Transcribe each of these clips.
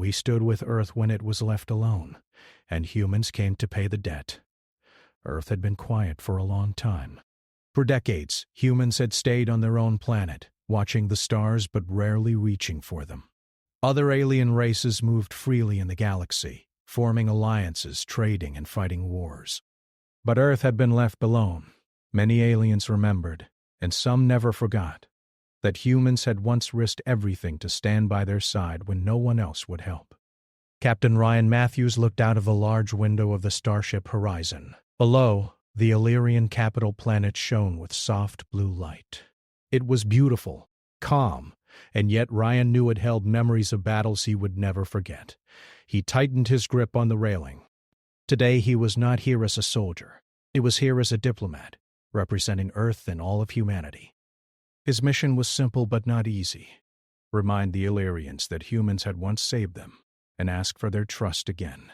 We stood with Earth when it was left alone, and humans came to pay the debt. Earth had been quiet for a long time. For decades, humans had stayed on their own planet, watching the stars but rarely reaching for them. Other alien races moved freely in the galaxy, forming alliances, trading, and fighting wars. But Earth had been left alone. Many aliens remembered, and some never forgot, that humans had once risked everything to stand by their side when no one else would help. Captain Ryan Matthews looked out of the large window of the starship Horizon. Below, the Illyrian capital planet shone with soft blue light. It was beautiful, calm, and yet Ryan knew it held memories of battles he would never forget. He tightened his grip on the railing. Today he was not here as a soldier. He was here as a diplomat, representing Earth and all of humanity. His mission was simple but not easy. Remind the Illyrians that humans had once saved them, and ask for their trust again.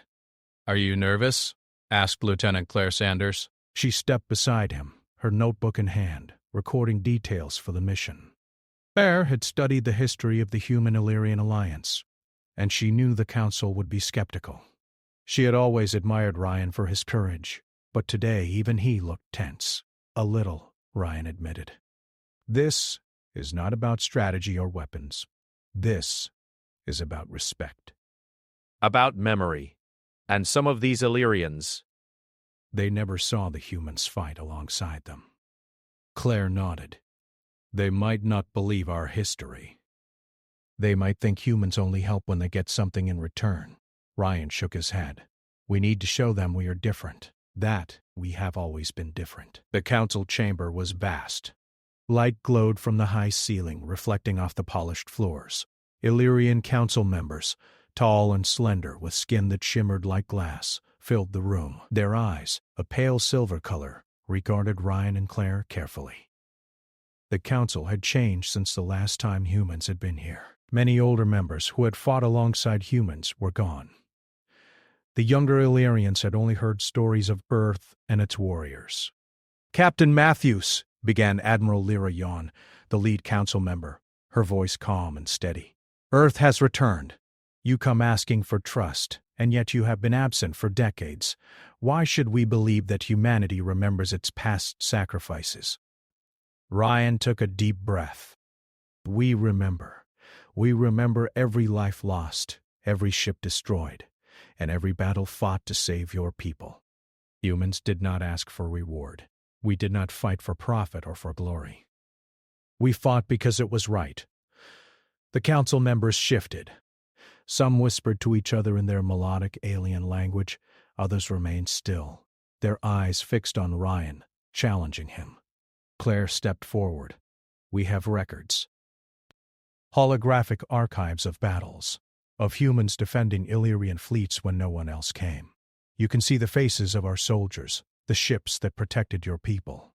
"Are you nervous?" asked Lieutenant Claire Sanders. She stepped beside him, her notebook in hand, recording details for the mission. Claire had studied the history of the Human-Illyrian alliance, and she knew the Council would be skeptical. She had always admired Ryan for his courage, but today even he looked tense. A little, Ryan admitted. This is not about strategy or weapons. This is about respect. About memory. And some of these Illyrians. They never saw the humans fight alongside them. Claire nodded. They might not believe our history. They might think humans only help when they get something in return. Ryan shook his head. We need to show them we are different. That we have always been different. The council chamber was vast. Light glowed from the high ceiling, reflecting off the polished floors. Illyrian council members, tall and slender, with skin that shimmered like glass, filled the room. Their eyes, a pale silver color, regarded Ryan and Claire carefully. The council had changed since the last time humans had been here. Many older members who had fought alongside humans were gone. The younger Illyrians had only heard stories of Earth and its warriors. "Captain Matthews," began Admiral Lyra Yawn, the lead council member, her voice calm and steady. "Earth has returned. You come asking for trust, and yet you have been absent for decades. Why should we believe that humanity remembers its past sacrifices?" Ryan took a deep breath. We remember. We remember every life lost, every ship destroyed, and every battle fought to save your people. Humans did not ask for reward. We did not fight for profit or for glory. We fought because it was right. The council members shifted. Some whispered to each other in their melodic alien language, others remained still, their eyes fixed on Ryan, challenging him. Claire stepped forward. We have records. Holographic archives of battles, of humans defending Illyrian fleets when no one else came. You can see the faces of our soldiers, the ships that protected your people.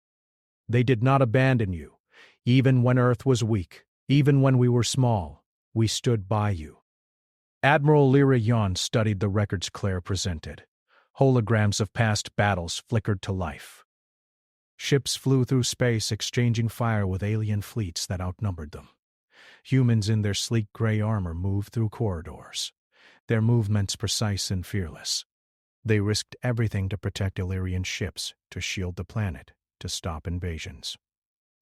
They did not abandon you, even when Earth was weak, even when we were small. We stood by you. Admiral Lyra Yawn studied the records Claire presented. Holograms of past battles flickered to life. Ships flew through space, exchanging fire with alien fleets that outnumbered them. Humans in their sleek gray armor moved through corridors, their movements precise and fearless. They risked everything to protect Illyrian ships, to shield the planet, to stop invasions.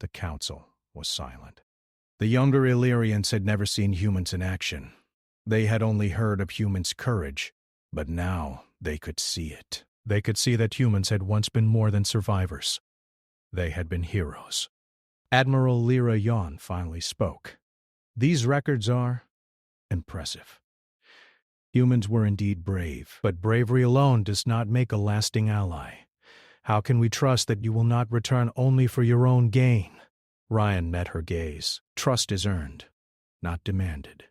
The council was silent. The younger Illyrians had never seen humans in action. They had only heard of humans' courage, but now they could see it. They could see that humans had once been more than survivors. They had been heroes. Admiral Lyra Yawn finally spoke. These records are impressive. Humans were indeed brave, but bravery alone does not make a lasting ally. How can we trust that you will not return only for your own gain? Ryan met her gaze. Trust is earned, not demanded.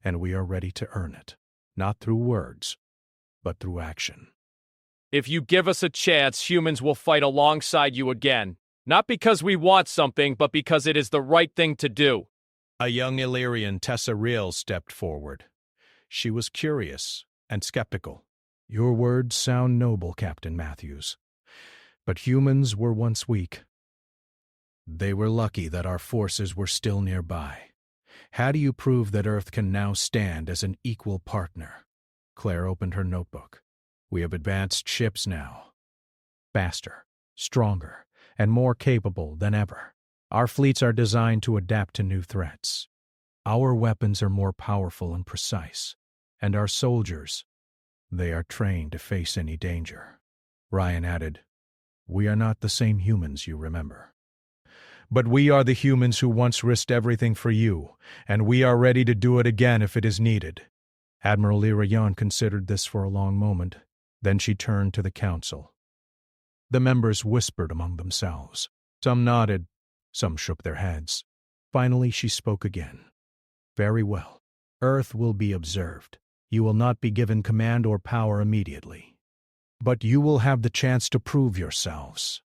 And we are ready to earn it, not through words, but through action. "If you give us a chance, humans will fight alongside you again. Not because we want something, but because it is the right thing to do." A young Illyrian, Tessa Reel, stepped forward. She was curious and skeptical. Your words sound noble, Captain Matthews. But humans were once weak. They were lucky that our forces were still nearby. How do you prove that Earth can now stand as an equal partner? Claire opened her notebook. We have advanced ships now. Faster, stronger, and more capable than ever. Our fleets are designed to adapt to new threats. Our weapons are more powerful and precise, and our soldiers, they are trained to face any danger. Ryan added, We are not the same humans you remember. But we are the humans who once risked everything for you, and we are ready to do it again if it is needed. Admiral Irayan considered this for a long moment. Then she turned to the council. The members whispered among themselves. Some nodded, some shook their heads. Finally, she spoke again. Very well. Earth will be observed. You will not be given command or power immediately. But you will have the chance to prove yourselves.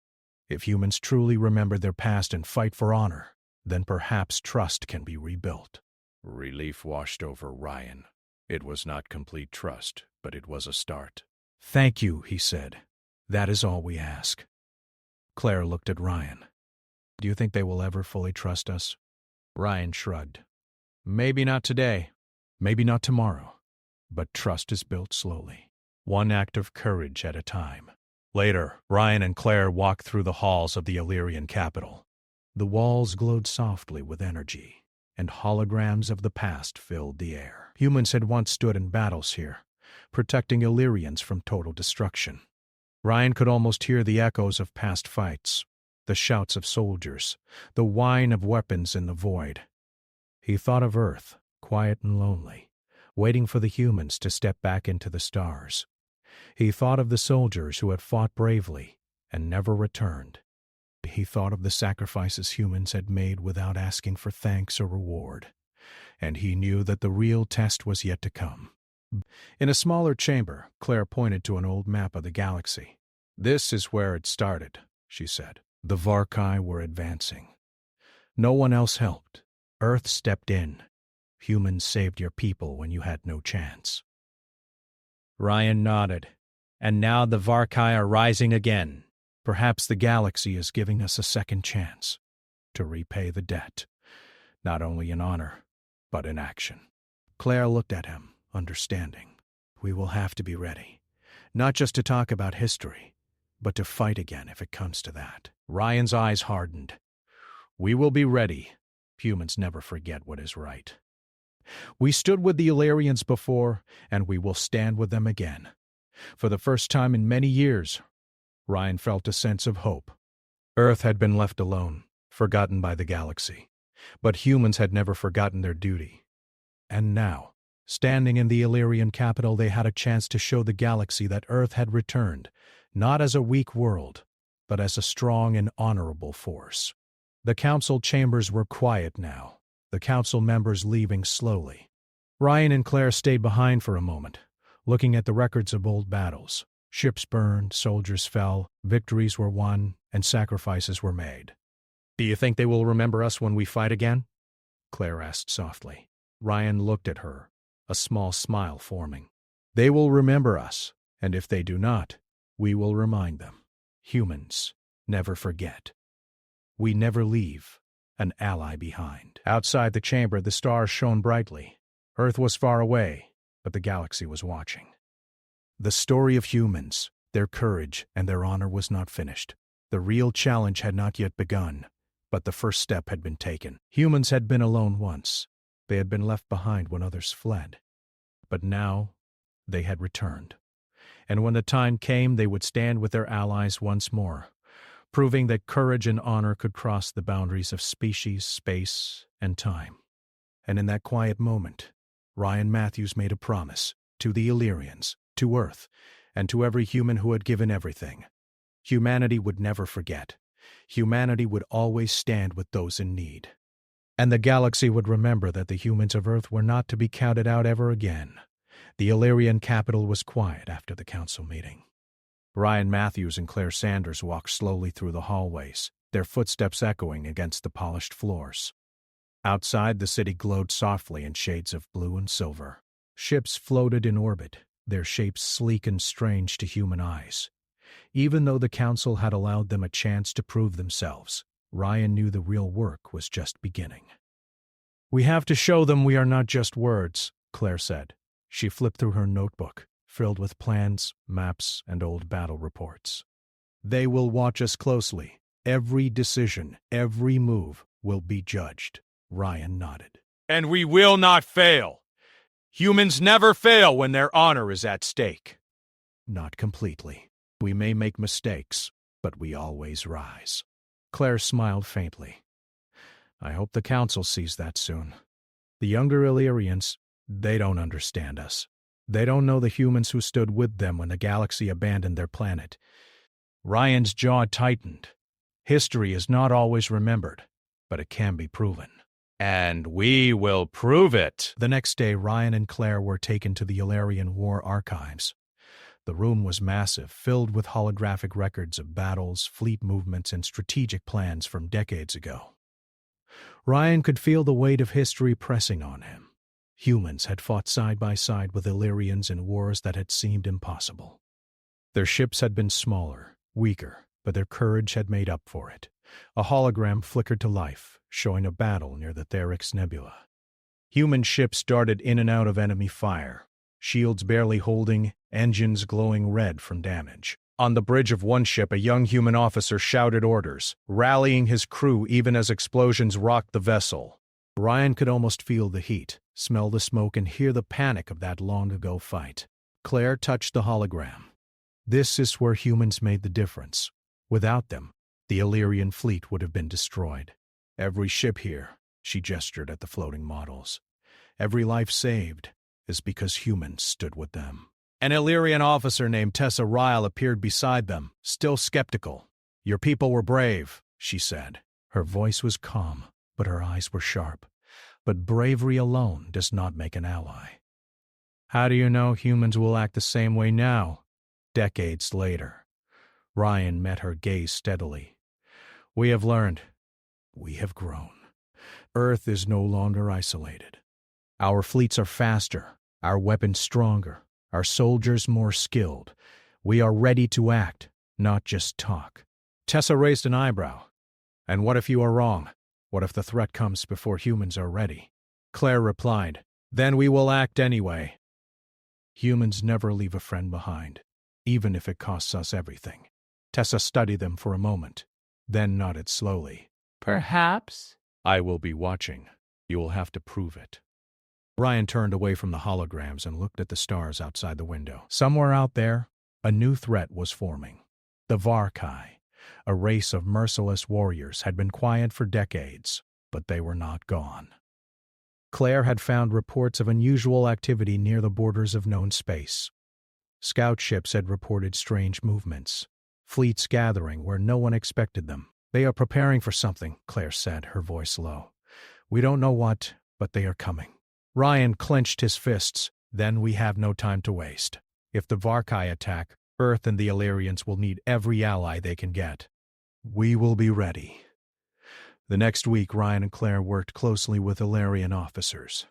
If humans truly remember their past and fight for honor, then perhaps trust can be rebuilt. Relief washed over Ryan. It was not complete trust, but it was a start. Thank you, he said. That is all we ask. Claire looked at Ryan. Do you think they will ever fully trust us? Ryan shrugged. Maybe not today, maybe not tomorrow, but trust is built slowly, one act of courage at a time. Later, Ryan and Claire walked through the halls of the Illyrian capital. The walls glowed softly with energy, and holograms of the past filled the air. Humans had once stood in battles here, protecting Illyrians from total destruction. Ryan could almost hear the echoes of past fights, the shouts of soldiers, the whine of weapons in the void. He thought of Earth, quiet and lonely, waiting for the humans to step back into the stars. He thought of the soldiers who had fought bravely and never returned. He thought of the sacrifices humans had made without asking for thanks or reward. And he knew that the real test was yet to come. In a smaller chamber, Claire pointed to an old map of the galaxy. This is where it started, she said. The Varkai were advancing. No one else helped. Earth stepped in. Humans saved your people when you had no chance. Ryan nodded. And now the Varkai are rising again. Perhaps the galaxy is giving us a second chance to repay the debt, not only in honor, but in action. Claire looked at him, understanding. We will have to be ready, not just to talk about history, but to fight again if it comes to that. Ryan's eyes hardened. We will be ready. Humans never forget what is right. We stood with the Illyrians before, and we will stand with them again. For the first time in many years, Ryan felt a sense of hope. Earth had been left alone, forgotten by the galaxy. But humans had never forgotten their duty. And now, standing in the Illyrian capital, they had a chance to show the galaxy that Earth had returned, not as a weak world, but as a strong and honorable force. The council chambers were quiet now, the council members leaving slowly. Ryan and Claire stayed behind for a moment, looking at the records of old battles. Ships burned, soldiers fell, victories were won, and sacrifices were made. Do you think they will remember us when we fight again? Claire asked softly. Ryan looked at her, a small smile forming. They will remember us, and if they do not, we will remind them. Humans never forget. We never leave an ally behind. Outside the chamber, the stars shone brightly. Earth was far away, but the galaxy was watching. The story of humans, their courage, and their honor was not finished. The real challenge had not yet begun, but the first step had been taken. Humans had been alone once. They had been left behind when others fled. But now, they had returned. And when the time came, they would stand with their allies once more, proving that courage and honor could cross the boundaries of species, space, and time. And in that quiet moment, Ryan Matthews made a promise to the Illyrians, to Earth, and to every human who had given everything. Humanity would never forget. Humanity would always stand with those in need. And the galaxy would remember that the humans of Earth were not to be counted out ever again. The Illyrian capital was quiet after the council meeting. Ryan Matthews and Claire Sanders walked slowly through the hallways, their footsteps echoing against the polished floors. Outside, the city glowed softly in shades of blue and silver. Ships floated in orbit, their shapes sleek and strange to human eyes. Even though the council had allowed them a chance to prove themselves, Ryan knew the real work was just beginning. We have to show them we are not just words, Claire said. She flipped through her notebook, filled with plans, maps, and old battle reports. They will watch us closely. Every decision, every move will be judged. Ryan nodded. And we will not fail. Humans never fail when their honor is at stake. Not completely. We may make mistakes, but we always rise. Claire smiled faintly. I hope the Council sees that soon. The younger Illyrians, they don't understand us. They don't know the humans who stood with them when the galaxy abandoned their planet. Ryan's jaw tightened. History is not always remembered, but it can be proven. And we will prove it. The next day, Ryan and Claire were taken to the Illyrian War archives. The room was massive, filled with holographic records of battles, fleet movements, and strategic plans from decades ago. Ryan could feel the weight of history pressing on him. Humans had fought side by side with Illyrians in wars that had seemed impossible. Their ships had been smaller, weaker, but their courage had made up for it. A hologram flickered to life, showing a battle near the Therix Nebula. Human ships darted in and out of enemy fire, shields barely holding, engines glowing red from damage. On the bridge of one ship, a young human officer shouted orders, rallying his crew even as explosions rocked the vessel. Ryan could almost feel the heat, smell the smoke, and hear the panic of that long-ago fight. Claire touched the hologram. This is where humans made the difference. Without them, the Illyrian fleet would have been destroyed. Every ship here, she gestured at the floating models, every life saved is because humans stood with them. An Illyrian officer named Tessa Ryle appeared beside them, still skeptical. Your people were brave, she said. Her voice was calm, but her eyes were sharp. But bravery alone does not make an ally. How do you know humans will act the same way now? Decades later. Ryan met her gaze steadily. We have learned. We have grown. Earth is no longer isolated. Our fleets are faster, our weapons stronger, our soldiers more skilled. We are ready to act, not just talk. Tessa raised an eyebrow. And what if you are wrong? What if the threat comes before humans are ready? Claire replied, Then we will act anyway. Humans never leave a friend behind, even if it costs us everything. Tessa studied them for a moment, then nodded slowly. Perhaps. I will be watching. You will have to prove it. Ryan turned away from the holograms and looked at the stars outside the window. Somewhere out there, a new threat was forming. The Varkai, a race of merciless warriors, had been quiet for decades, but they were not gone. Claire had found reports of unusual activity near the borders of known space. Scout ships had reported strange movements, fleets gathering where no one expected them. They are preparing for something, Claire said, her voice low. We don't know what, but they are coming. Ryan clenched his fists. Then we have no time to waste. If the Varkai attack, Earth and the Illyrians will need every ally they can get. We will be ready. The next week, Ryan and Claire worked closely with Illyrian officers.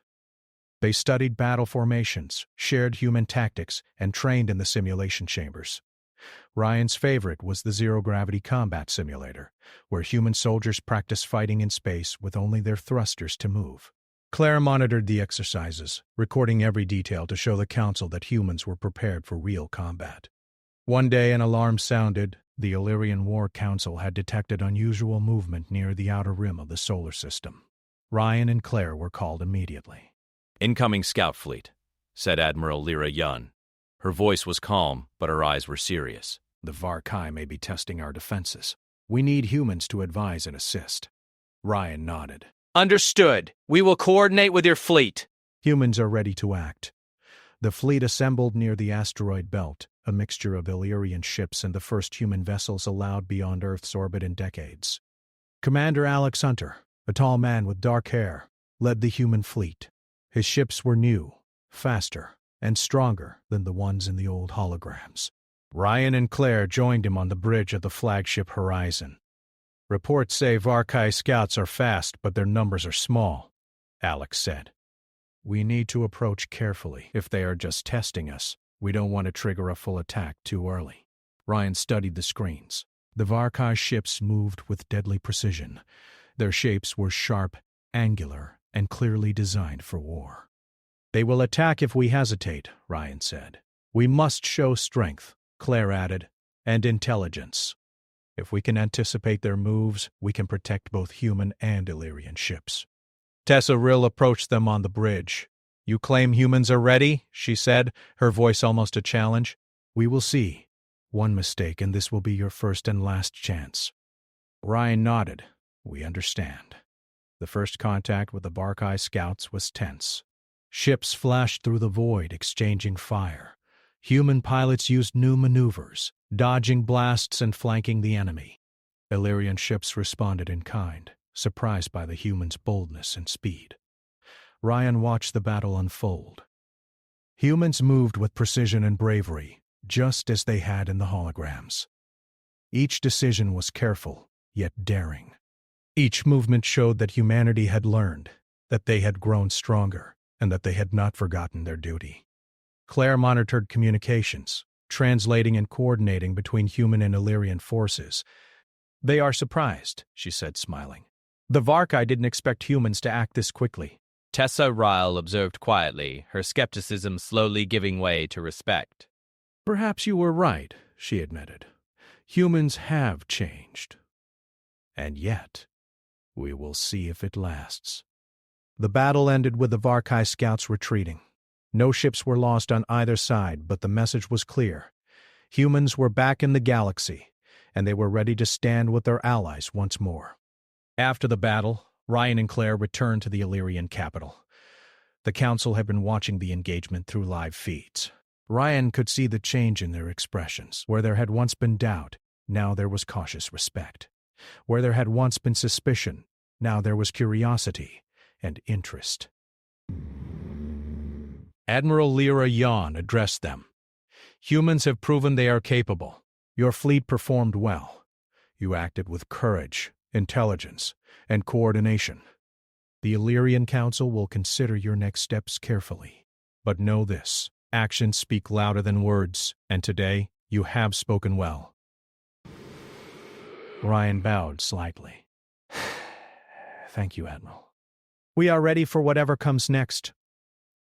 They studied battle formations, shared human tactics, and trained in the simulation chambers. Ryan's favorite was the zero-gravity combat simulator, where human soldiers practiced fighting in space with only their thrusters to move. Claire monitored the exercises, recording every detail to show the Council that humans were prepared for real combat. One day an alarm sounded. The Illyrian War Council had detected unusual movement near the outer rim of the solar system. Ryan and Claire were called immediately. Incoming scout fleet, said Admiral Lyra Yun. Her voice was calm, but her eyes were serious. The Varkai may be testing our defenses. We need humans to advise and assist. Ryan nodded. Understood. We will coordinate with your fleet. Humans are ready to act. The fleet assembled near the asteroid belt, a mixture of Illyrian ships and the first human vessels allowed beyond Earth's orbit in decades. Commander Alex Hunter, a tall man with dark hair, led the human fleet. His ships were new, faster, and stronger than the ones in the old holograms. Ryan and Claire joined him on the bridge of the flagship Horizon. Reports say Varkai scouts are fast, but their numbers are small, Alex said. We need to approach carefully. If they are just testing us, we don't want to trigger a full attack too early. Ryan studied the screens. The Varkai ships moved with deadly precision. Their shapes were sharp, angular, and clearly designed for war. They will attack if we hesitate, Ryan said. We must show strength, Claire added, and intelligence. If we can anticipate their moves, we can protect both human and Illyrian ships. Tessa Rill approached them on the bridge. You claim humans are ready, she said, her voice almost a challenge. We will see. One mistake and this will be your first and last chance. Ryan nodded. We understand. The first contact with the Varkai scouts was tense. Ships flashed through the void, exchanging fire. Human pilots used new maneuvers, dodging blasts and flanking the enemy. Illyrian ships responded in kind, surprised by the humans' boldness and speed. Ryan watched the battle unfold. Humans moved with precision and bravery, just as they had in the holograms. Each decision was careful, yet daring. Each movement showed that humanity had learned, that they had grown stronger, and that they had not forgotten their duty. Claire monitored communications, translating and coordinating between human and Illyrian forces. They are surprised, she said, smiling. The Varkai didn't expect humans to act this quickly. Tessa Ryle observed quietly, her skepticism slowly giving way to respect. Perhaps you were right, she admitted. Humans have changed. And yet, we will see if it lasts. The battle ended with the Varkai scouts retreating. No ships were lost on either side, but the message was clear. Humans were back in the galaxy, and they were ready to stand with their allies once more. After the battle, Ryan and Claire returned to the Illyrian capital. The council had been watching the engagement through live feeds. Ryan could see the change in their expressions. Where there had once been doubt, now there was cautious respect. Where there had once been suspicion, now there was curiosity and interest. Admiral Lyra Yon addressed them. Humans have proven they are capable. Your fleet performed well. You acted with courage, intelligence, and coordination. The Illyrian Council will consider your next steps carefully. But know this, actions speak louder than words, and today you have spoken well. Ryan bowed slightly. Thank you, Admiral. We are ready for whatever comes next,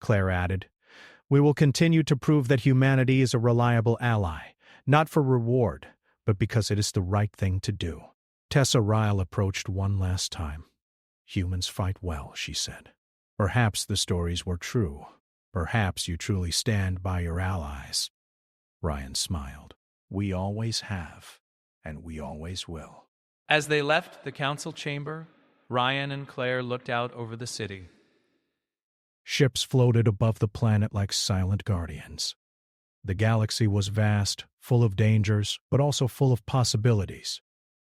Claire added. We will continue to prove that humanity is a reliable ally, not for reward, but because it is the right thing to do. Tessa Ryle approached one last time. Humans fight well, she said. Perhaps the stories were true. Perhaps you truly stand by your allies. Ryan smiled. We always have, and we always will. As they left the council chamber, Ryan and Claire looked out over the city. Ships floated above the planet like silent guardians. The galaxy was vast, full of dangers, but also full of possibilities.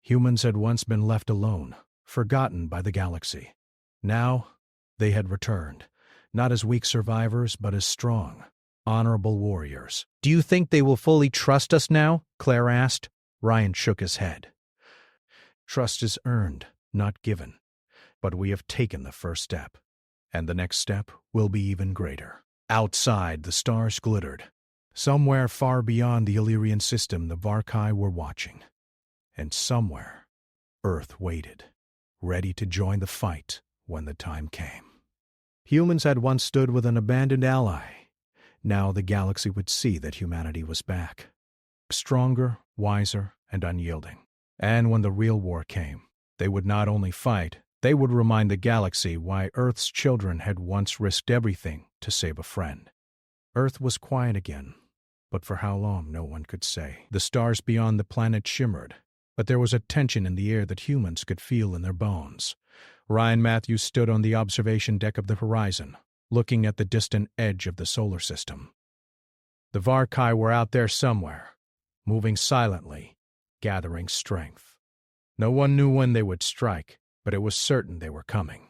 Humans had once been left alone, forgotten by the galaxy. Now, they had returned, not as weak survivors, but as strong, honorable warriors. Do you think they will fully trust us now? Claire asked. Ryan shook his head. Trust is earned, not given. But we have taken the first step, and the next step will be even greater. Outside, the stars glittered. Somewhere far beyond the Illyrian system, the Varkai were watching. And somewhere, Earth waited, ready to join the fight when the time came. Humans had once stood with an abandoned ally. Now the galaxy would see that humanity was back. Stronger, wiser, and unyielding. And when the real war came, they would not only fight, they would remind the galaxy why Earth's children had once risked everything to save a friend. Earth was quiet again, but for how long no one could say. The stars beyond the planet shimmered, but there was a tension in the air that humans could feel in their bones. Ryan Matthews stood on the observation deck of the horizon, looking at the distant edge of the solar system. The Varkai were out there somewhere, moving silently, gathering strength. No one knew when they would strike, but it was certain they were coming.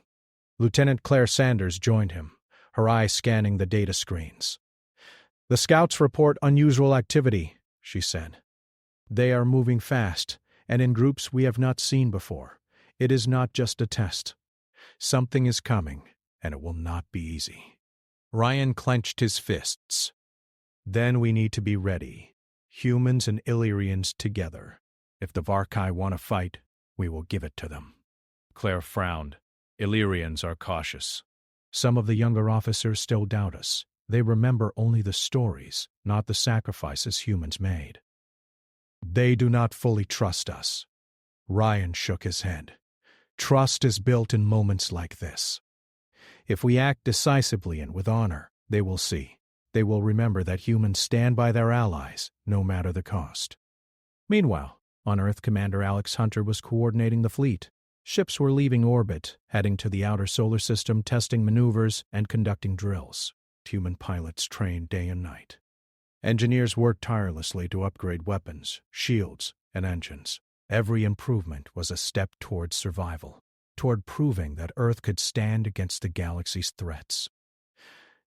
Lieutenant Claire Sanders joined him, her eyes scanning the data screens. The scouts report unusual activity, she said. They are moving fast, and in groups we have not seen before. It is not just a test. Something is coming, and it will not be easy. Ryan clenched his fists. Then we need to be ready, humans and Illyrians together. If the Varkai want to fight, we will give it to them. Claire frowned. Illyrians are cautious. Some of the younger officers still doubt us. They remember only the stories, not the sacrifices humans made. They do not fully trust us. Ryan shook his head. Trust is built in moments like this. If we act decisively and with honor, they will see. They will remember that humans stand by their allies, no matter the cost. Meanwhile, on Earth, Commander Alex Hunter was coordinating the fleet. Ships were leaving orbit, heading to the outer solar system, testing maneuvers and conducting drills. Human pilots trained day and night. Engineers worked tirelessly to upgrade weapons, shields, and engines. Every improvement was a step toward survival, toward proving that Earth could stand against the galaxy's threats.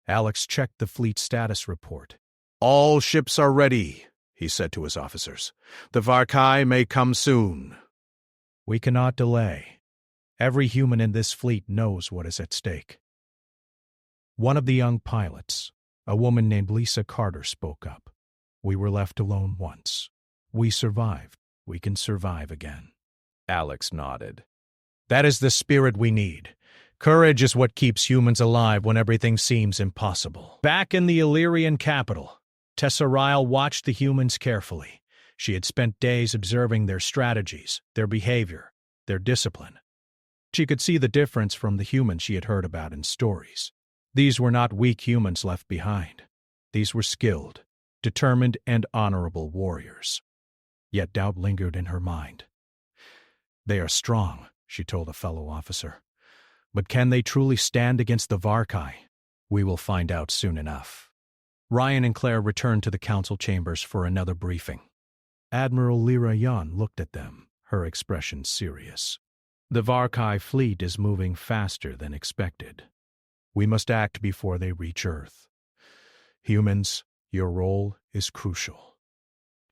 Alex checked the fleet status report. All ships are ready, he said to his officers. The Varkai may come soon. We cannot delay. Every human in this fleet knows what is at stake. One of the young pilots, a woman named Lisa Carter, spoke up. We were left alone once. We survived. We can survive again. Alex nodded. That is the spirit we need. Courage is what keeps humans alive when everything seems impossible. Back in the Illyrian capital, Tessa Ryle watched the humans carefully. She had spent days observing their strategies, their behavior, their discipline. She could see the difference from the humans she had heard about in stories. These were not weak humans left behind. These were skilled, determined, and honorable warriors. Yet doubt lingered in her mind. They are strong, she told a fellow officer. But can they truly stand against the Varkai? We will find out soon enough. Ryan and Claire returned to the council chambers for another briefing. Admiral Lyra Yon looked at them, her expression serious. The Varkai fleet is moving faster than expected. We must act before they reach Earth. Humans, your role is crucial.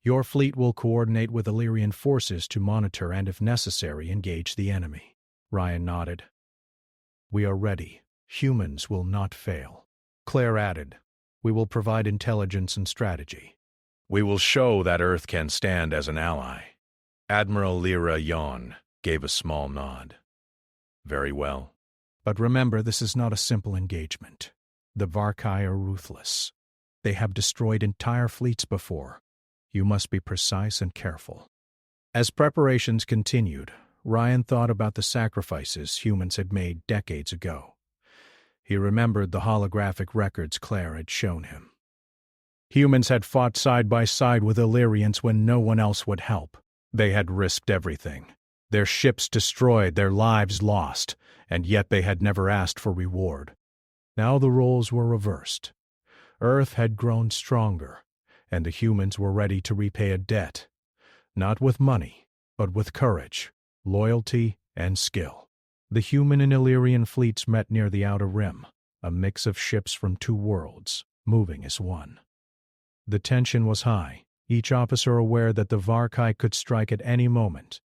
Your fleet will coordinate with Illyrian forces to monitor and, if necessary, engage the enemy. Ryan nodded. We are ready. Humans will not fail. Claire added, we will provide intelligence and strategy. We will show that Earth can stand as an ally. Admiral Lyra Yon gave a small nod. Very well. But remember, this is not a simple engagement. The Varkai are ruthless. They have destroyed entire fleets before. You must be precise and careful. As preparations continued, Ryan thought about the sacrifices humans had made decades ago. He remembered the holographic records Claire had shown him. Humans had fought side by side with Illyrians when no one else would help. They had risked everything. Their ships destroyed, their lives lost, and yet they had never asked for reward. Now the roles were reversed. Earth had grown stronger, and the humans were ready to repay a debt, not with money, but with courage, loyalty, and skill. The human and Illyrian fleets met near the outer rim, a mix of ships from two worlds, moving as one. The tension was high, each officer aware that the Varkai could strike at any moment.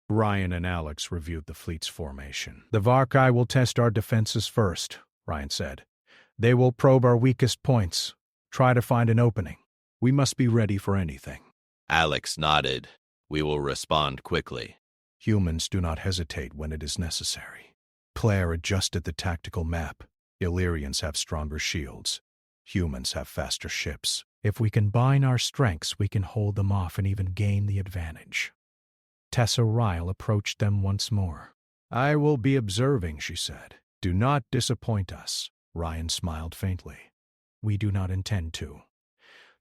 Ryan and Alex reviewed the fleet's formation. The Varkai will test our defenses first, Ryan said. They will probe our weakest points, try to find an opening. We must be ready for anything. Alex nodded. We will respond quickly. Humans do not hesitate when it is necessary. Claire adjusted the tactical map. Illyrians have stronger shields. Humans have faster ships. If we combine our strengths, we can hold them off and even gain the advantage. Tessa Ryle approached them once more. I will be observing, she said. Do not disappoint us. Ryan smiled faintly. We do not intend to.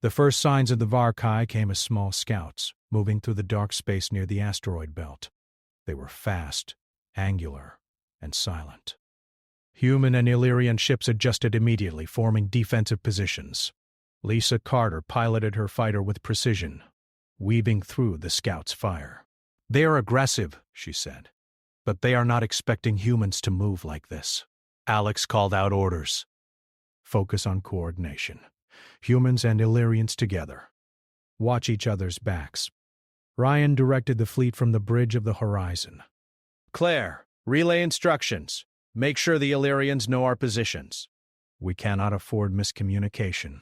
The first signs of the Varkai came as small scouts, moving through the dark space near the asteroid belt. They were fast, angular, and silent. Human and Illyrian ships adjusted immediately, forming defensive positions. Lisa Carter piloted her fighter with precision, weaving through the scouts' fire. They are aggressive, she said, but they are not expecting humans to move like this. Alex called out orders. Focus on coordination. Humans and Illyrians together. Watch each other's backs. Ryan directed the fleet from the bridge of the horizon. Claire, relay instructions. Make sure the Illyrians know our positions. We cannot afford miscommunication.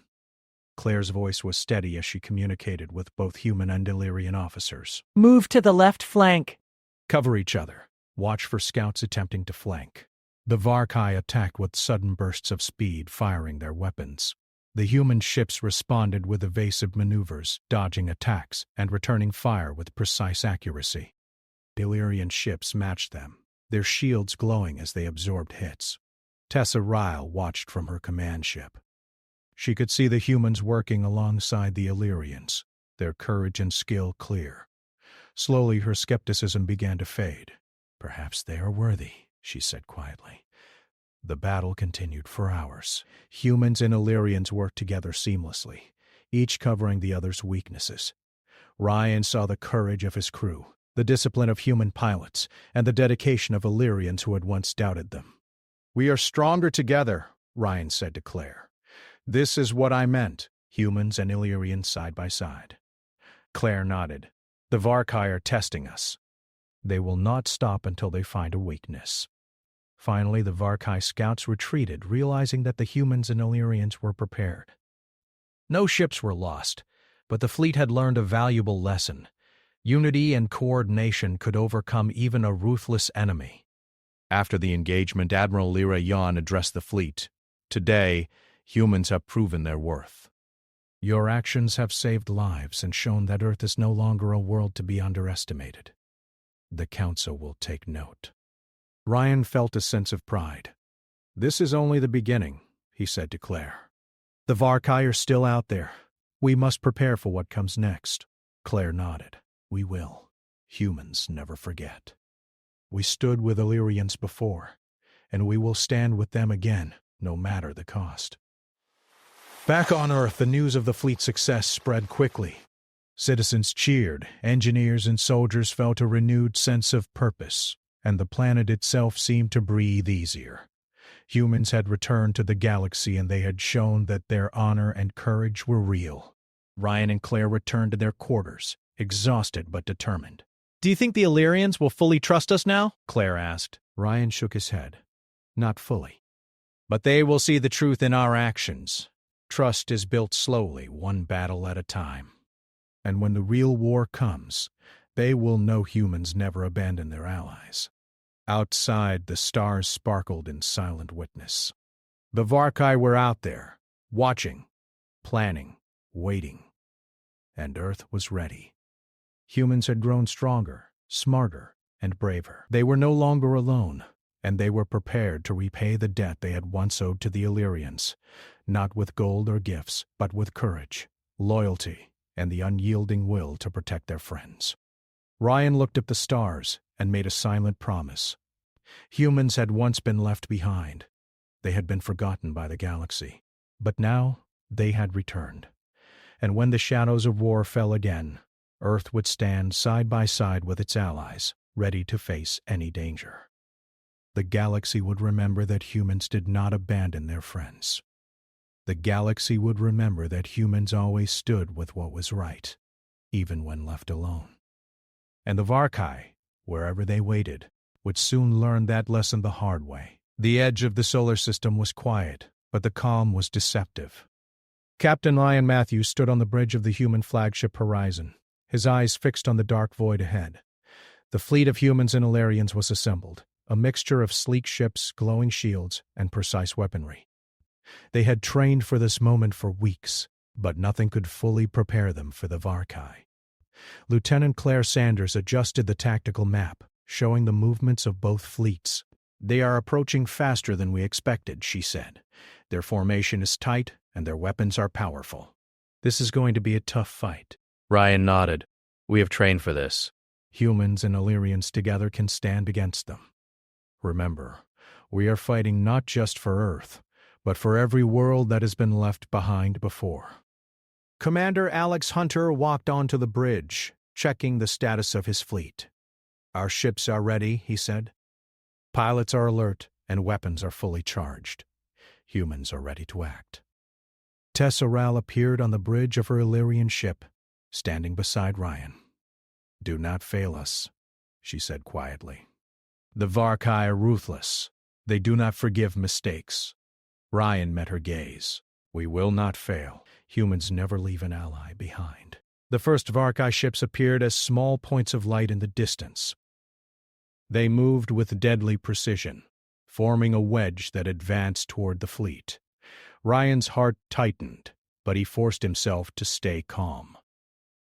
Claire's voice was steady as she communicated with both human and Illyrian officers. Move to the left flank. Cover each other. Watch for scouts attempting to flank. The Varkai attacked with sudden bursts of speed, firing their weapons. The human ships responded with evasive maneuvers, dodging attacks and returning fire with precise accuracy. The Illyrian ships matched them, their shields glowing as they absorbed hits. Tessa Ryle watched from her command ship. She could see the humans working alongside the Illyrians, their courage and skill clear. Slowly her skepticism began to fade. "Perhaps they are worthy," she said quietly. The battle continued for hours. Humans and Illyrians worked together seamlessly, each covering the other's weaknesses. Ryan saw the courage of his crew, the discipline of human pilots, and the dedication of Illyrians who had once doubted them. "We are stronger together," Ryan said to Claire. "This is what I meant, humans and Illyrians side by side." Claire nodded. "The Varkai are testing us. They will not stop until they find a weakness." Finally, the Varkai scouts retreated, realizing that the humans and Illyrians were prepared. No ships were lost, but the fleet had learned a valuable lesson. Unity and coordination could overcome even a ruthless enemy. After the engagement, Admiral Lyra Yon addressed the fleet. "Today, humans have proven their worth. Your actions have saved lives and shown that Earth is no longer a world to be underestimated. The Council will take note." Ryan felt a sense of pride. "This is only the beginning," he said to Claire. "The Varkai are still out there. We must prepare for what comes next." Claire nodded. "We will. Humans never forget. We stood with Illyrians before, and we will stand with them again, no matter the cost." Back on Earth, the news of the fleet's success spread quickly. Citizens cheered, engineers and soldiers felt a renewed sense of purpose, and the planet itself seemed to breathe easier. Humans had returned to the galaxy, and they had shown that their honor and courage were real. Ryan and Claire returned to their quarters, exhausted but determined. "Do you think the Illyrians will fully trust us now?" Claire asked. Ryan shook his head. "Not fully. "But they will see the truth in our actions. Trust is built slowly, one battle at a time. And when the real war comes, they will know humans never abandon their allies." Outside, the stars sparkled in silent witness. The Varkai were out there, watching, planning, waiting. And Earth was ready. Humans had grown stronger, smarter, and braver. They were no longer alone, and they were prepared to repay the debt they had once owed to the Illyrians, not with gold or gifts, but with courage, loyalty, and the unyielding will to protect their friends. Ryan looked at the stars and made a silent promise. Humans had once been left behind. They had been forgotten by the galaxy. But now they had returned. And when the shadows of war fell again, Earth would stand side by side with its allies, ready to face any danger. The galaxy would remember that humans did not abandon their friends. The galaxy would remember that humans always stood with what was right, even when left alone. And the Varkai, wherever they waited, would soon learn that lesson the hard way. The edge of the solar system was quiet, but the calm was deceptive. Captain Ryan Matthews stood on the bridge of the human flagship Horizon, his eyes fixed on the dark void ahead. The fleet of humans and Illyrians was assembled, a mixture of sleek ships, glowing shields, and precise weaponry. They had trained for this moment for weeks, but nothing could fully prepare them for the Varkai. Lieutenant Claire Sanders adjusted the tactical map, showing the movements of both fleets. "They are approaching faster than we expected," she said. "Their formation is tight, and their weapons are powerful. This is going to be a tough fight." Ryan nodded. "We have trained for this." Humans and Illyrians together can stand against them. Remember, we are fighting not just for Earth, but for every world that has been left behind before. Commander Alex Hunter walked onto the bridge, checking the status of his fleet. "Our ships are ready," he said. "Pilots are alert, and weapons are fully charged. Humans are ready to act." Tessa Ryle appeared on the bridge of her Illyrian ship, standing beside Ryan. "Do not fail us," she said quietly. "The Varkai are ruthless. They do not forgive mistakes." Ryan met her gaze. "We will not fail. Humans never leave an ally behind." The first Varkai ships appeared as small points of light in the distance. They moved with deadly precision, forming a wedge that advanced toward the fleet. Ryan's heart tightened, but he forced himself to stay calm.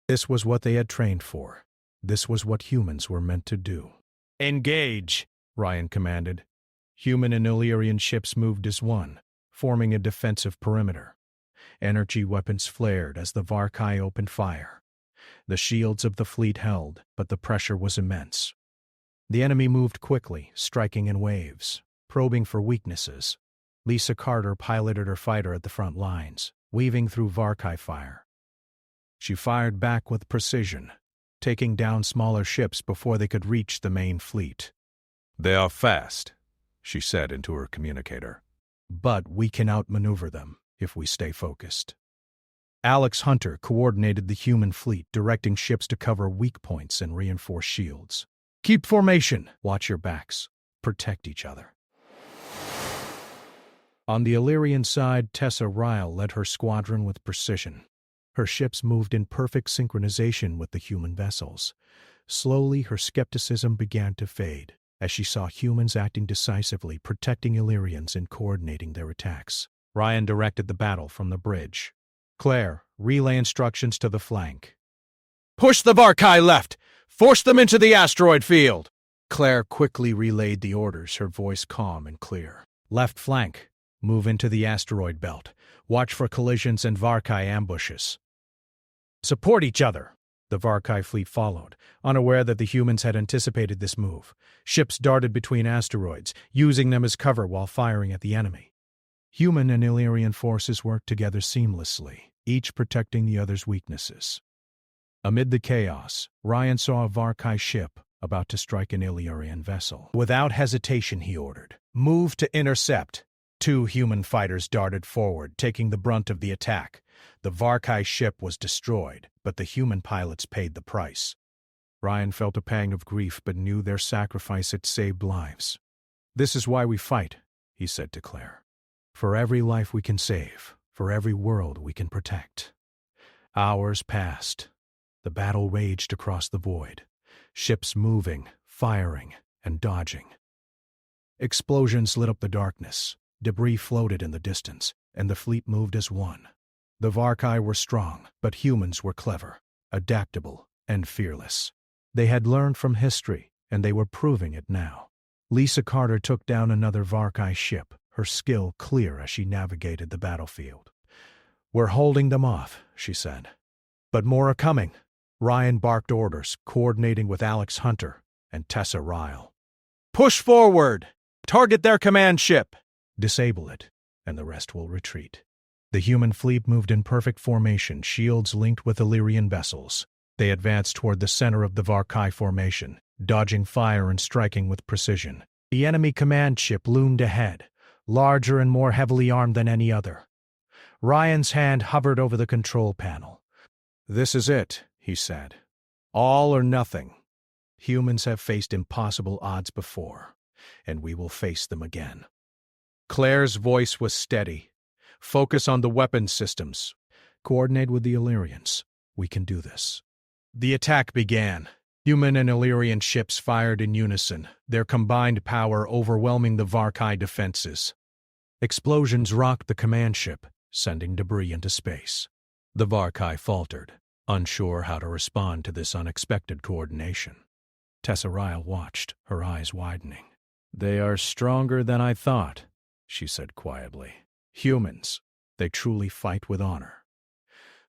This was what they had trained for. This was what humans were meant to do. "Engage!" Ryan commanded. Human and Illyrian ships moved as one, forming a defensive perimeter. Energy weapons flared as the Varkai opened fire. The shields of the fleet held, but the pressure was immense. The enemy moved quickly, striking in waves, probing for weaknesses. Lisa Carter piloted her fighter at the front lines, weaving through Varkai fire. She fired back with precision, taking down smaller ships before they could reach the main fleet. "They are fast," she said into her communicator. "But we can outmaneuver them if we stay focused." Alex Hunter coordinated the human fleet, directing ships to cover weak points and reinforce shields. "Keep formation. Watch your backs. Protect each other." On the Illyrian side, Tessa Ryle led her squadron with precision. Her ships moved in perfect synchronization with the human vessels. Slowly, her skepticism began to fade as she saw humans acting decisively, protecting Illyrians and coordinating their attacks. Ryan directed the battle from the bridge. "Claire, relay instructions to the flank." Push the Varkai left! Force them into the asteroid field! Claire quickly relayed the orders, her voice calm and clear. "Left flank. Move into the asteroid belt. Watch for collisions and Varkai ambushes." "Support each other." The Varkai fleet followed, unaware that the humans had anticipated this move. Ships darted between asteroids, using them as cover while firing at the enemy. Human and Illyrian forces worked together seamlessly, each protecting the other's weaknesses. Amid the chaos, Ryan saw a Varkai ship about to strike an Illyrian vessel. Without hesitation, he ordered, "Move to intercept." 2 human fighters darted forward, taking the brunt of the attack. The Varkai ship was destroyed, but the human pilots paid the price. Ryan felt a pang of grief but knew their sacrifice had saved lives. "This is why we fight," he said to Claire. "For every life we can save, for every world we can protect." Hours passed. The battle raged across the void, ships moving, firing, and dodging. Explosions lit up the darkness. Debris floated in the distance, and the fleet moved as one. The Varkai were strong, but humans were clever, adaptable, and fearless. They had learned from history, and they were proving it now. Lisa Carter took down another Varkai ship, her skill clear as she navigated the battlefield. "We're holding them off," she said. "But more are coming." Ryan barked orders, coordinating with Alex Hunter and Tessa Ryle. "Push forward! Target their command ship! Disable it, and the rest will retreat." The human fleet moved in perfect formation, shields linked with Illyrian vessels. They advanced toward the center of the Varkai formation, dodging fire and striking with precision. The enemy command ship loomed ahead, larger and more heavily armed than any other. Ryan's hand hovered over the control panel. "This is it," he said. "All or nothing. Humans have faced impossible odds before, and we will face them again." Claire's voice was steady. "Focus on the weapons systems. Coordinate with the Illyrians. We can do this." The attack began. Human and Illyrian ships fired in unison, their combined power overwhelming the Varkai defenses. Explosions rocked the command ship, sending debris into space. The Varkai faltered, unsure how to respond to this unexpected coordination. Tessa Ryle watched, her eyes widening. "They are stronger than I thought," she said quietly. "Humans, they truly fight with honor."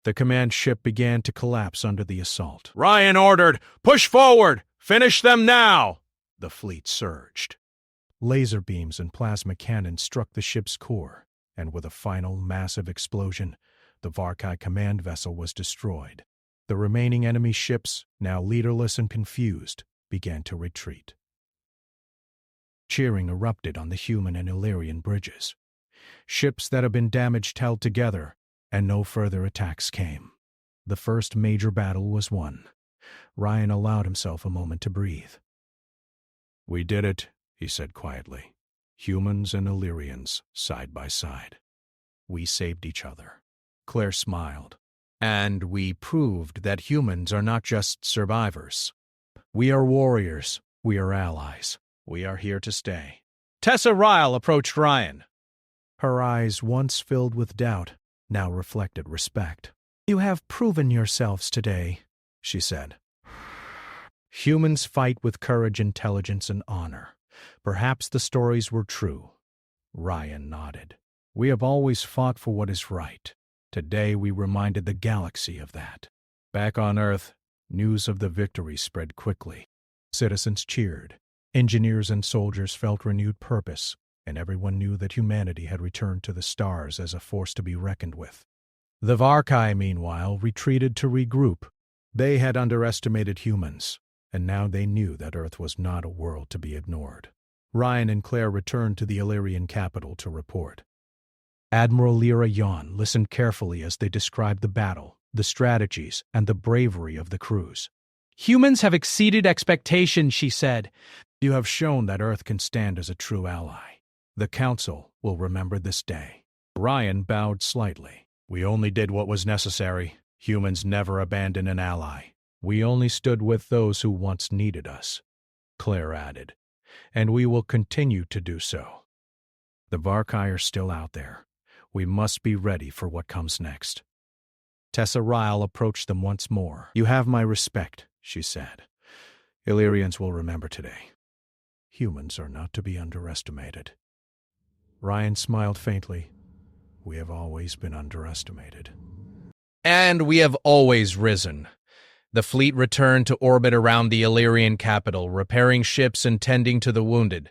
The command ship began to collapse under the assault. Ryan ordered, "Push forward! Finish them now!" The fleet surged. Laser beams and plasma cannons struck the ship's core, and with a final massive explosion, the Varkai command vessel was destroyed. The remaining enemy ships, now leaderless and confused, began to retreat. Cheering erupted on the human and Illyrian bridges. Ships that had been damaged held together, and no further attacks came. The first major battle was won. Ryan allowed himself a moment to breathe. "We did it," he said quietly. "Humans and Illyrians, side by side. We saved each other." Claire smiled. "And we proved that humans are not just survivors. We are warriors. We are allies. We are here to stay." Tessa Ryle approached Ryan. Her eyes, once filled with doubt, now reflected respect. "You have proven yourselves today," she said. "Humans fight with courage, intelligence, and honor. Perhaps the stories were true." Ryan nodded. "We have always fought for what is right. Today we reminded the galaxy of that." Back on Earth, news of the victory spread quickly. Citizens cheered. Engineers and soldiers felt renewed purpose, and everyone knew that humanity had returned to the stars as a force to be reckoned with. The Varkai, meanwhile, retreated to regroup. They had underestimated humans, and now they knew that Earth was not a world to be ignored. Ryan and Claire returned to the Illyrian capital to report. Admiral Lyra Yon listened carefully as they described the battle, the strategies, and the bravery of the crews. "Humans have exceeded expectations," she said. "You have shown that Earth can stand as a true ally. The Council will remember this day." Ryan bowed slightly. "We only did what was necessary. Humans never abandon an ally. We only stood with those who once needed us," Claire added. "And we will continue to do so. The Varkai are still out there. We must be ready for what comes next." Tessa Ryle approached them once more. "You have my respect," she said. "Illyrians will remember today. Humans are not to be underestimated." Ryan smiled faintly. "We have always been underestimated." And we have always risen. The fleet returned to orbit around the Illyrian capital, repairing ships and tending to the wounded.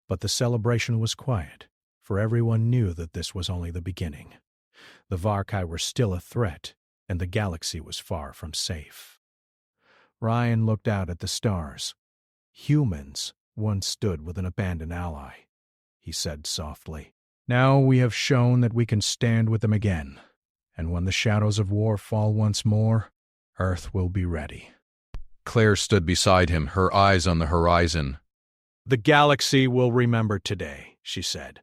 But the celebration was quiet, for everyone knew that this was only the beginning. The Varkai were still a threat, and the galaxy was far from safe. Ryan looked out at the stars. "Humans once stood with an abandoned ally," he said softly. "Now we have shown that we can stand with them again, and when the shadows of war fall once more, Earth will be ready." Claire stood beside him, her eyes on the horizon. "The galaxy will remember today," she said.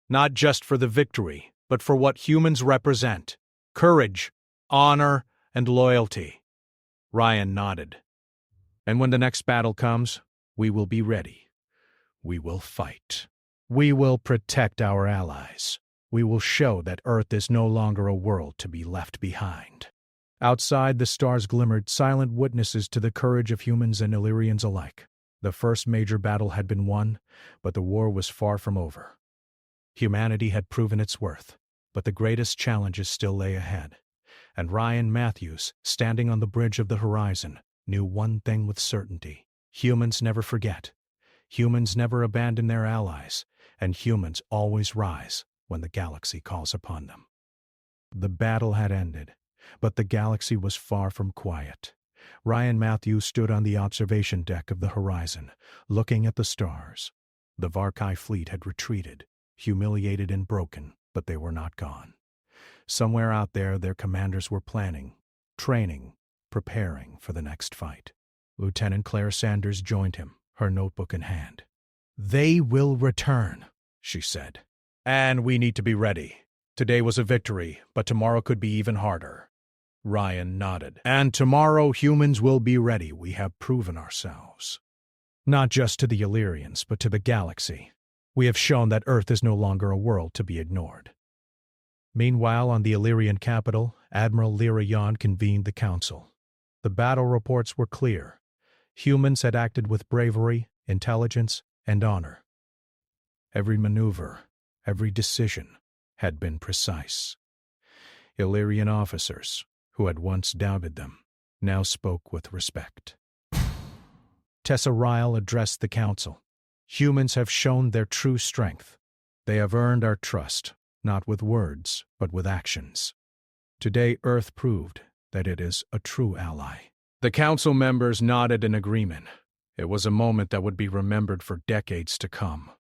"Not just for the victory, but for what humans represent. Courage, honor, and loyalty." Ryan nodded. "And when the next battle comes, we will be ready. We will fight. We will protect our allies. We will show that Earth is no longer a world to be left behind." Outside, the stars glimmered, silent witnesses to the courage of humans and Illyrians alike. The first major battle had been won, but the war was far from over. Humanity had proven its worth, but the greatest challenges still lay ahead. And Ryan Matthews, standing on the bridge of the horizon, knew one thing with certainty. Humans never forget. Humans never abandon their allies, and humans always rise when the galaxy calls upon them. The battle had ended, but the galaxy was far from quiet. Ryan Matthews stood on the observation deck of the horizon, looking at the stars. The Varkai fleet had retreated, humiliated and broken, but they were not gone. Somewhere out there, their commanders were planning, training, preparing for the next fight. Lieutenant Claire Sanders joined him, her notebook in hand. "They will return," she said. "And we need to be ready. Today was a victory, but tomorrow could be even harder." Ryan nodded. "And tomorrow humans will be ready. We have proven ourselves. Not just to the Illyrians, but to the galaxy. We have shown that Earth is no longer a world to be ignored." Meanwhile, on the Illyrian capital, Admiral Lyra Yon convened the council. The battle reports were clear. Humans had acted with bravery, intelligence, and honor. Every maneuver, every decision had been precise. Illyrian officers, who had once doubted them, now spoke with respect. Tessa Ryle addressed the council. "Humans have shown their true strength. They have earned our trust, not with words, but with actions. Today Earth proved that it is a true ally." The council members nodded in agreement. It was a moment that would be remembered for decades to come.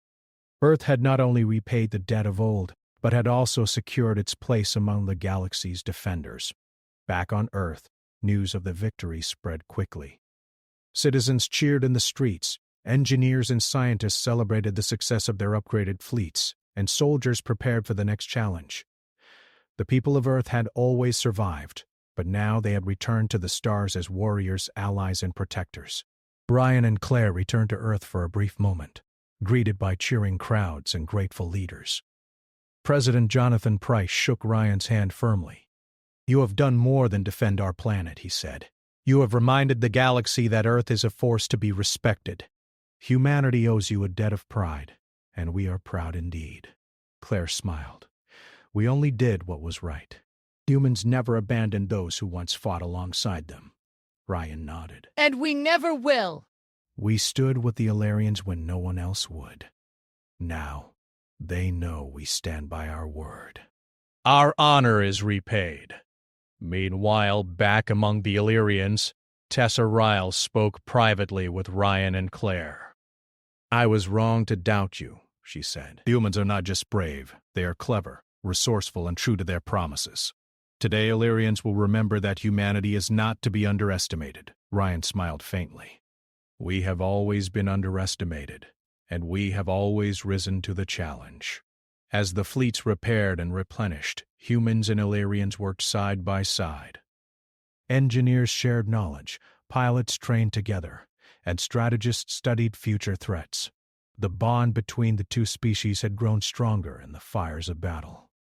Earth had not only repaid the debt of old, but had also secured its place among the galaxy's defenders. Back on Earth, news of the victory spread quickly. Citizens cheered in the streets, engineers and scientists celebrated the success of their upgraded fleets, and soldiers prepared for the next challenge. The people of Earth had always survived, but now they had returned to the stars as warriors, allies, and protectors. Brian and Claire returned to Earth for a brief moment. greeted by cheering crowds and grateful leaders. President Jonathan Price shook Ryan's hand firmly. "You have done more than defend our planet," he said. "You have reminded the galaxy that Earth is a force to be respected. Humanity owes you a debt of pride, and we are proud indeed." Claire smiled. "We only did what was right. Humans never abandoned those who once fought alongside them." Ryan nodded. "And we never will." "We stood with the Illyrians when no one else would. Now, they know we stand by our word." Our honor is repaid. Meanwhile, back among the Illyrians, Tessa Ryle spoke privately with Ryan and Claire. "I was wrong to doubt you," she said. "Humans are not just brave, they are clever, resourceful, and true to their promises. Today, Illyrians will remember that humanity is not to be underestimated." Ryan smiled faintly. "We have always been underestimated, and we have always risen to the challenge." As the fleets repaired and replenished, humans and Illyrians worked side by side. Engineers shared knowledge, pilots trained together, and strategists studied future threats. The bond between the two species had grown stronger in the fires of battle.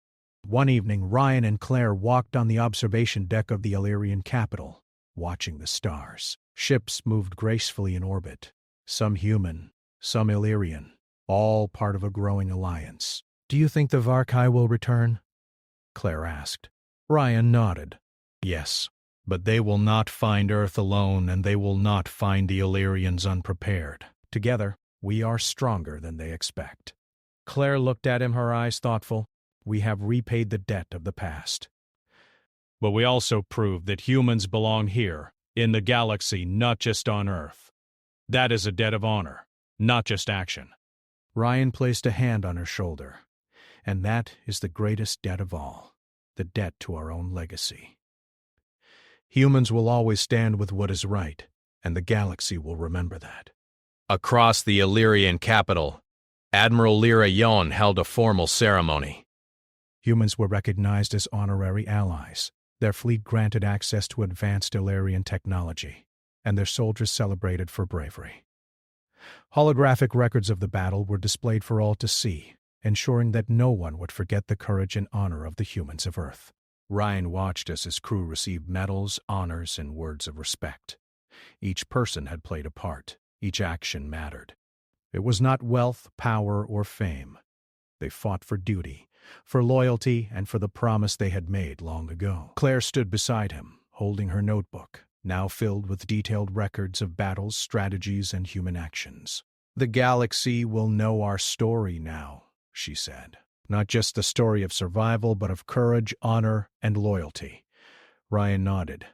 One evening, Ryan and Claire walked on the observation deck of the Illyrian capital, watching the stars. Ships moved gracefully in orbit, some human, some Illyrian, all part of a growing alliance. "Do you think the Varkai will return?" Claire asked. Ryan nodded. "Yes, but they will not find Earth alone, and they will not find the Illyrians unprepared. Together, we are stronger than they expect." Claire looked at him, her eyes thoughtful. "We have repaid the debt of the past. But we also proved that humans belong here, in the galaxy, not just on Earth. That is a debt of honor, not just action." Ryan placed a hand on her shoulder. "And that is the greatest debt of all, the debt to our own legacy. Humans will always stand with what is right, and the galaxy will remember that." Across the Illyrian capital, Admiral Lyra Yon held a formal ceremony. Humans were recognized as honorary allies. Their fleet granted access to advanced Illyrian technology, and their soldiers celebrated for bravery. Holographic records of the battle were displayed for all to see, ensuring that no one would forget the courage and honor of the humans of Earth. Ryan watched as his crew received medals, honors, and words of respect. Each person had played a part. Each action mattered. It was not wealth, power, or fame. They fought for duty, for loyalty, and for the promise they had made long ago. Claire stood beside him, holding her notebook, now filled with detailed records of battles, strategies, and human actions. "The galaxy will know our story now," she said. "Not just the story of survival, but of courage, honor, and loyalty." Ryan nodded.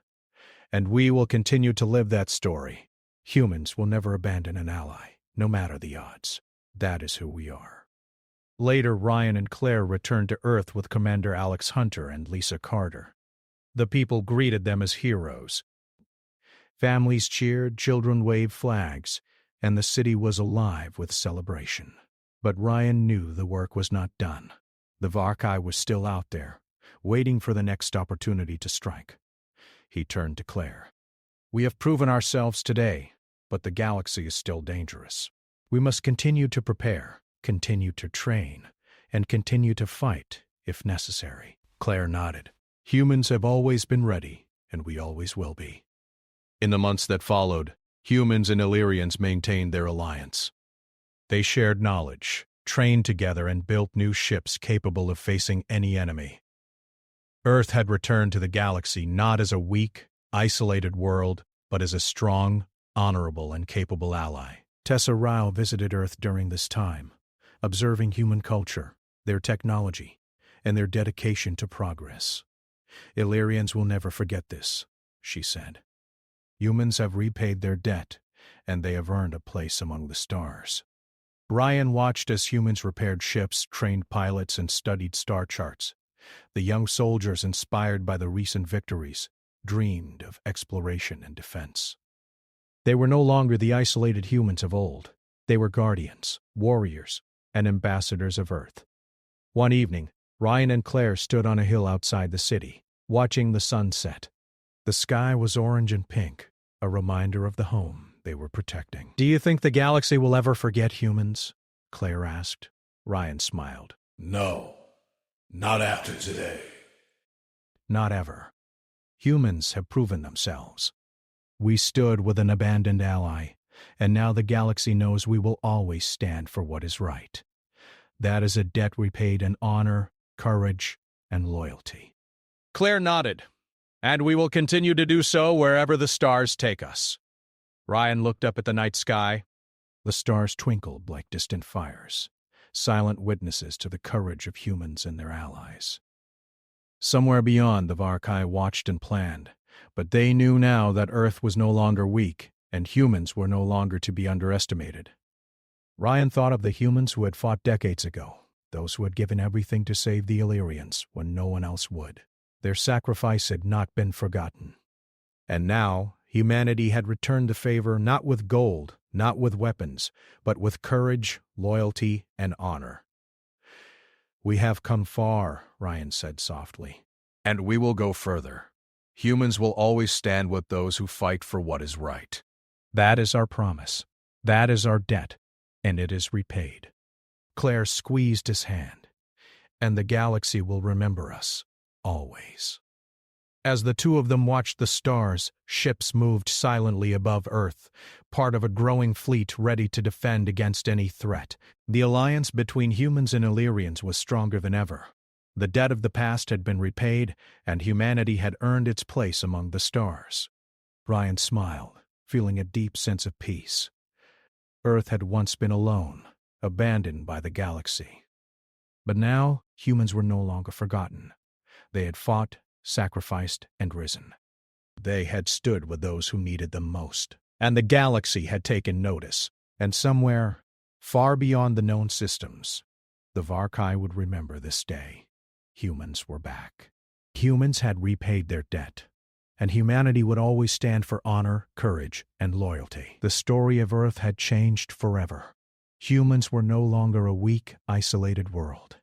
"And we will continue to live that story. Humans will never abandon an ally, no matter the odds. That is who we are." Later, Ryan and Claire returned to Earth with Commander Alex Hunter and Lisa Carter. The people greeted them as heroes. Families cheered, children waved flags, and the city was alive with celebration. But Ryan knew the work was not done. The Varkai was still out there, waiting for the next opportunity to strike. He turned to Claire. "We have proven ourselves today, but the galaxy is still dangerous. We must continue to prepare, continue to train, and continue to fight, if necessary." Claire nodded. "Humans have always been ready, and we always will be." In the months that followed, humans and Illyrians maintained their alliance. They shared knowledge, trained together, and built new ships capable of facing any enemy. Earth had returned to the galaxy not as a weak, isolated world, but as a strong, honorable, and capable ally. Tessa Ryle visited Earth during this time, observing human culture, their technology, and their dedication to progress. "Illyrians will never forget this," she said. "Humans have repaid their debt, and they have earned a place among the stars." Ryan watched as humans repaired ships, trained pilots, and studied star charts. The young soldiers, inspired by the recent victories, dreamed of exploration and defense. They were no longer the isolated humans of old. They were guardians, warriors, and ambassadors of Earth. One evening, Ryan and Claire stood on a hill outside the city, watching the sun set. The sky was orange and pink, a reminder of the home they were protecting. "Do you think the galaxy will ever forget humans?" Claire asked. Ryan smiled. No, not after today. Not ever. Humans have proven themselves. We stood with an abandoned ally, and now the galaxy knows we will always stand for what is right. That is a debt repaid in honor, courage, and loyalty. Claire nodded. And we will continue to do so wherever the stars take us. Ryan looked up at the night sky. The stars twinkled like distant fires, silent witnesses to the courage of humans and their allies. Somewhere beyond, the Varkai watched and planned, but they knew now that Earth was no longer weak, and humans were no longer to be underestimated. Ryan thought of the humans who had fought decades ago, those who had given everything to save the Illyrians when no one else would. Their sacrifice had not been forgotten. And now, humanity had returned the favor not with gold, not with weapons, but with courage, loyalty, and honor. "We have come far," Ryan said softly. And we will go further. Humans will always stand with those who fight for what is right. That is our promise. That is our debt, and it is repaid. Claire squeezed his hand. And the galaxy will remember us, always. As the two of them watched the stars, ships moved silently above Earth, part of a growing fleet ready to defend against any threat. The alliance between humans and Illyrians was stronger than ever. The debt of the past had been repaid, and humanity had earned its place among the stars. Ryan smiled, feeling a deep sense of peace. Earth had once been alone, abandoned by the galaxy. But now, humans were no longer forgotten. They had fought, sacrificed, and risen. They had stood with those who needed them most. And the galaxy had taken notice. And somewhere, far beyond the known systems, the Varkai would remember this day. Humans were back. Humans had repaid their debt. And humanity would always stand for honor, courage, and loyalty. The story of Earth had changed forever. Humans were no longer a weak, isolated world.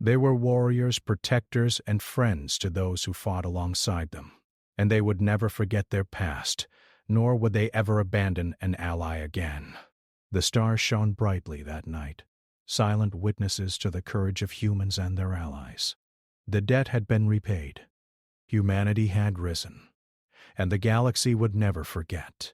They were warriors, protectors, and friends to those who fought alongside them. And they would never forget their past, nor would they ever abandon an ally again. The stars shone brightly that night, silent witnesses to the courage of humans and their allies. The debt had been repaid. Humanity had risen. And the galaxy would never forget.